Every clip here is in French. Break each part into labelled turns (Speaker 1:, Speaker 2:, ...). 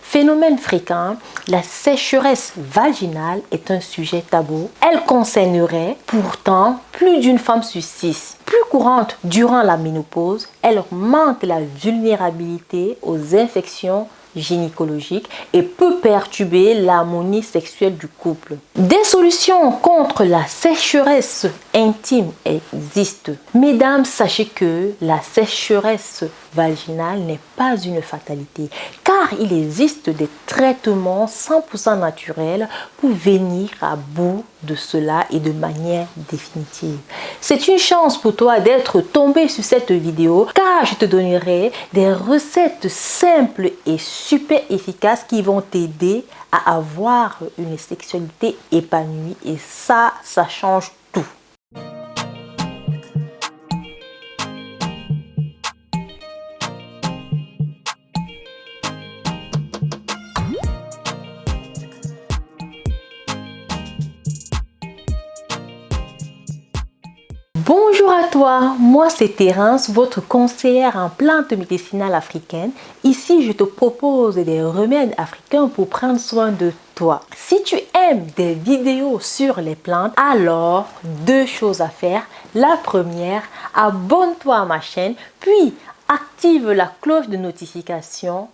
Speaker 1: Phénomène fréquent, la sécheresse vaginale est un sujet tabou. Elle concernerait pourtant plus d'une femme sur 6. Plus courante durant la ménopause, elle augmente la vulnérabilité aux infections gynécologiques et peut perturber l'harmonie sexuelle du couple. Des solutions contre la sécheresse intime existent. Mesdames, sachez que la sécheresse vaginale n'est pas une fatalité, car il existe des traitements 100% naturels pour venir à bout de cela et de manière définitive. C'est une chance pour toi d'être tombé sur cette vidéo, car je te donnerai des recettes simples et super efficaces qui vont t'aider à avoir une sexualité épanouie, et ça change tout. Bonjour à toi, moi c'est Thérence, votre conseillère en plantes médicinales africaines. Ici, je te propose des remèdes africains pour prendre soin de toi. Si tu aimes des vidéos sur les plantes, alors deux choses à faire. La première, abonne-toi à ma chaîne, puis active la cloche de notification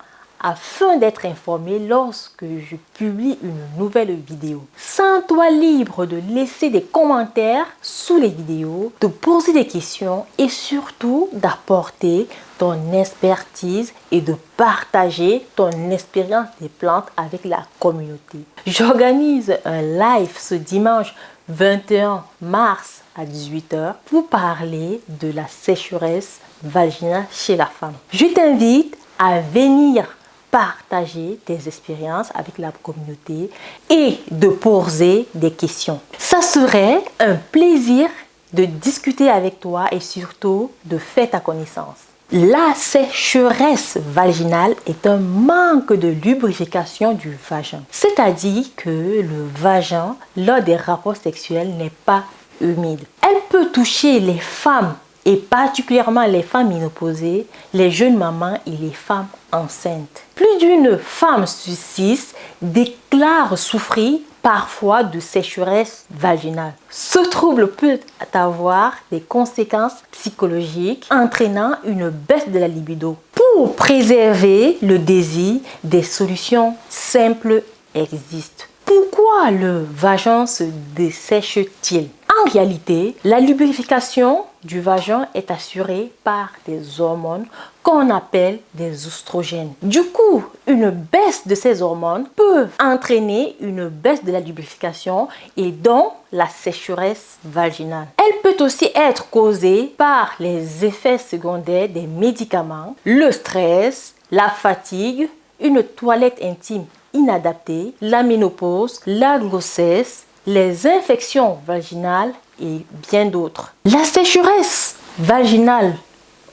Speaker 1: afin d'être informé lorsque je publie une nouvelle vidéo. Sens-toi libre de laisser des commentaires sous les vidéos, de poser des questions et surtout d'apporter ton expertise et de partager ton expérience des plantes avec la communauté. J'organise un live ce dimanche 21 mars à 18 h pour parler de la sécheresse vaginale chez la femme. Je t'invite à venir partager tes expériences avec la communauté et de poser des questions. Ça serait un plaisir de discuter avec toi et surtout de faire ta connaissance. La sécheresse vaginale est un manque de lubrification du vagin. C'est-à-dire que le vagin, lors des rapports sexuels, n'est pas humide. Elle peut toucher les femmes et particulièrement les femmes ménopausées, les jeunes mamans et les femmes enceintes. Plus d'une femme sur 6 déclare souffrir parfois de sécheresse vaginale. Ce trouble peut avoir des conséquences psychologiques entraînant une baisse de la libido. Pour préserver le désir, des solutions simples existent. Pourquoi le vagin se dessèche-t-il? En réalité, la lubrification du vagin est assurée par des hormones qu'on appelle des oestrogènes. Du coup, une baisse de ces hormones peut entraîner une baisse de la lubrification et donc la sécheresse vaginale. Elle peut aussi être causée par les effets secondaires des médicaments, le stress, la fatigue, une toilette intime inadaptée, la ménopause, la grossesse, les infections vaginales et bien d'autres. La sécheresse vaginale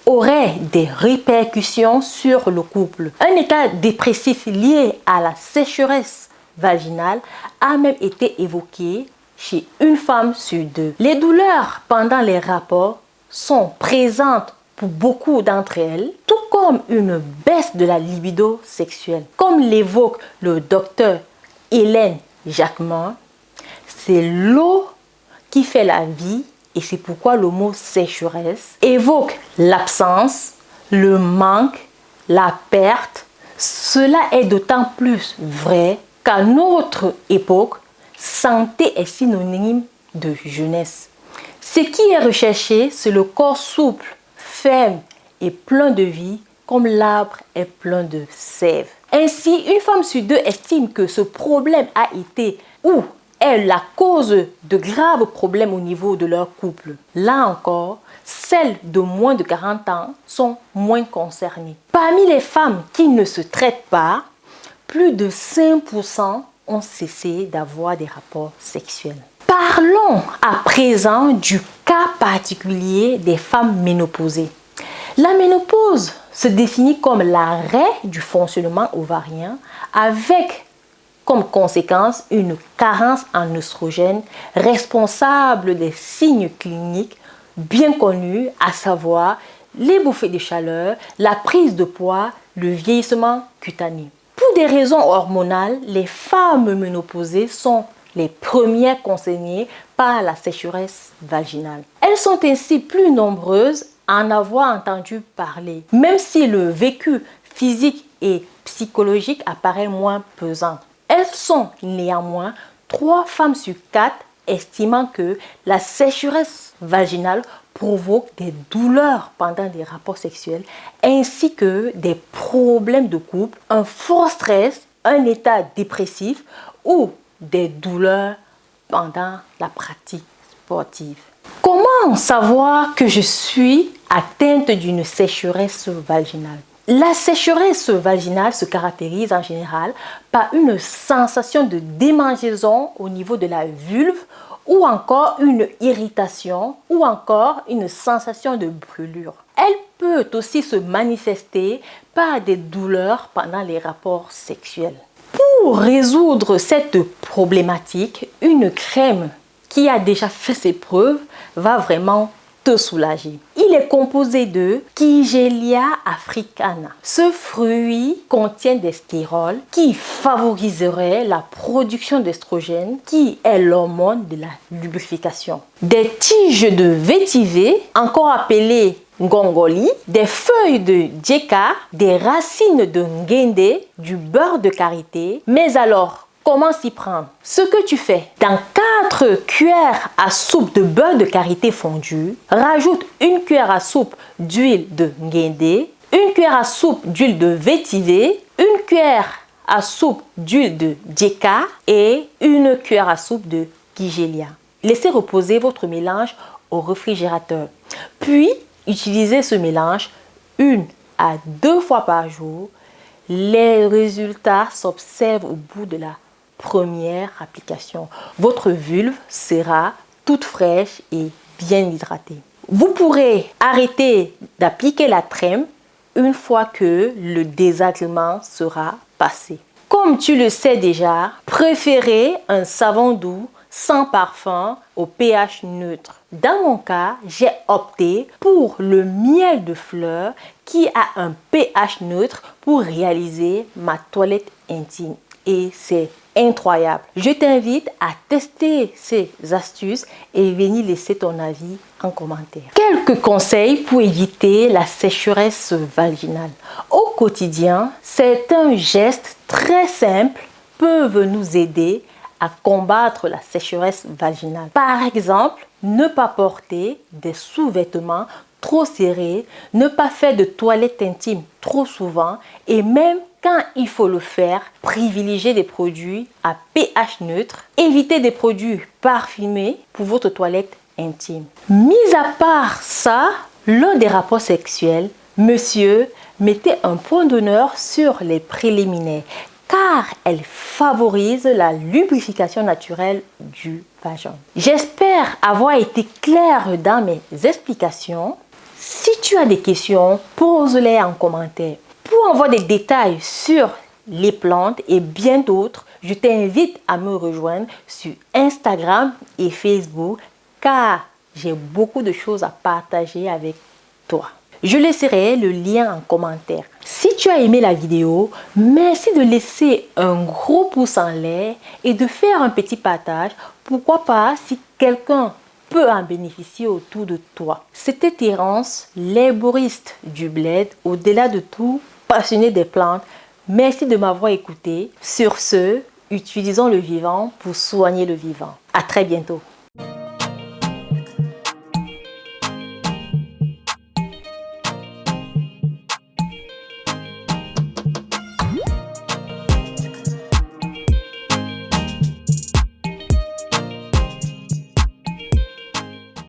Speaker 1: aurait des répercussions sur le couple. Un état dépressif lié à la sécheresse vaginale a même été évoqué chez une femme sur 2. Les douleurs pendant les rapports sont présentes pour beaucoup d'entre elles, tout comme une baisse de la libido sexuelle. Comme l'évoque le docteur Hélène Jacquemin, c'est l'eau qui fait la vie et c'est pourquoi le mot sécheresse évoque l'absence, le manque, la perte. Cela est d'autant plus vrai qu'à notre époque, santé est synonyme de jeunesse. Ce qui est recherché, c'est le corps souple, ferme et plein de vie, comme l'arbre est plein de sève. Ainsi, une femme sur 2 estime que ce problème a été ou est la cause de graves problèmes au niveau de leur couple. Là encore, celles de moins de 40 ans sont moins concernées. Parmi les femmes qui ne se traitent pas, plus de 5% ont cessé d'avoir des rapports sexuels. Parlons à présent du cas particulier des femmes ménopausées. La ménopause se définit comme l'arrêt du fonctionnement ovarien avec comme conséquence une carence en oestrogènes responsable des signes cliniques bien connus, à savoir les bouffées de chaleur, la prise de poids, le vieillissement cutané. Pour Pour des raisons hormonales, les femmes ménopausées sont les premières concernées par la sécheresse vaginale. Elles sont ainsi plus nombreuses à en avoir entendu parler, même si le vécu physique et psychologique apparaît moins pesant. Elles sont néanmoins 3 femmes sur 4 estimant que la sécheresse vaginale provoque des douleurs pendant des rapports sexuels ainsi que des problèmes de couple, un fort stress, un état dépressif ou des douleurs pendant la pratique sportive. Comment savoir que je suis atteinte d'une sécheresse vaginale? La sécheresse vaginale se caractérise en général par une sensation de démangeaison au niveau de la vulve ou encore une irritation ou encore une sensation de brûlure. Elle peut aussi se manifester par des douleurs pendant les rapports sexuels. Pour résoudre cette problématique, une crème qui a déjà fait ses preuves va vraiment te soulager. Il est composé de Kigelia africana. Ce fruit contient des stérols qui favoriseraient la production d'estrogène qui est l'hormone de la lubrification. Des tiges de vétiver, encore appelées ngongoli, des feuilles de djeka, des racines de ngende, du beurre de karité. Mais alors, comment s'y prendre? Ce que tu fais, dans 4 cuillères à soupe de beurre de karité fondu, rajoute 1 cuillère à soupe d'huile de ngende, 1 cuillère à soupe d'huile de vétiver, 1 cuillère à soupe d'huile de djeka et 1 cuillère à soupe de kigelia. Laissez reposer votre mélange au réfrigérateur. Puis, utilisez ce mélange 1 à 2 fois par jour. Les résultats s'observent au bout de la première application. Votre vulve sera toute fraîche et bien hydratée. Vous pourrez arrêter d'appliquer la crème une fois que le désagrément sera passé. Comme tu le sais déjà, préférez un savon doux sans parfum au pH neutre. Dans mon cas, j'ai opté pour le miel de fleurs qui a un pH neutre pour réaliser ma toilette intime. Et c'est incroyable. Je t'invite à tester ces astuces et venir laisser ton avis en commentaire. Quelques conseils pour éviter la sécheresse vaginale. Au quotidien, certains gestes très simples peuvent nous aider à combattre la sécheresse vaginale. Par exemple, ne pas porter des sous-vêtements trop serrés, ne pas faire de toilette intime trop souvent et même quand il faut le faire, privilégier des produits à pH neutre, éviter des produits parfumés pour votre toilette intime. Mis à part ça, lors des rapports sexuels, monsieur, mettez un point d'honneur sur les préliminaires car elles favorisent la lubrification naturelle du vagin. J'espère avoir été claire dans mes explications. Si tu as des questions, pose-les en commentaire. Pour avoir des détails sur les plantes et bien d'autres, je t'invite à me rejoindre sur Instagram et Facebook car j'ai beaucoup de choses à partager avec toi. Je laisserai le lien en commentaire. Si tu as aimé la vidéo, merci de laisser un gros pouce en l'air et de faire un petit partage. Pourquoi pas si quelqu'un peut en bénéficier autour de toi. C'était Terence, l'herboriste du bled, au-delà de tout, passionné des plantes. Merci de m'avoir écouté. Sur ce, utilisons le vivant pour soigner le vivant. À très bientôt.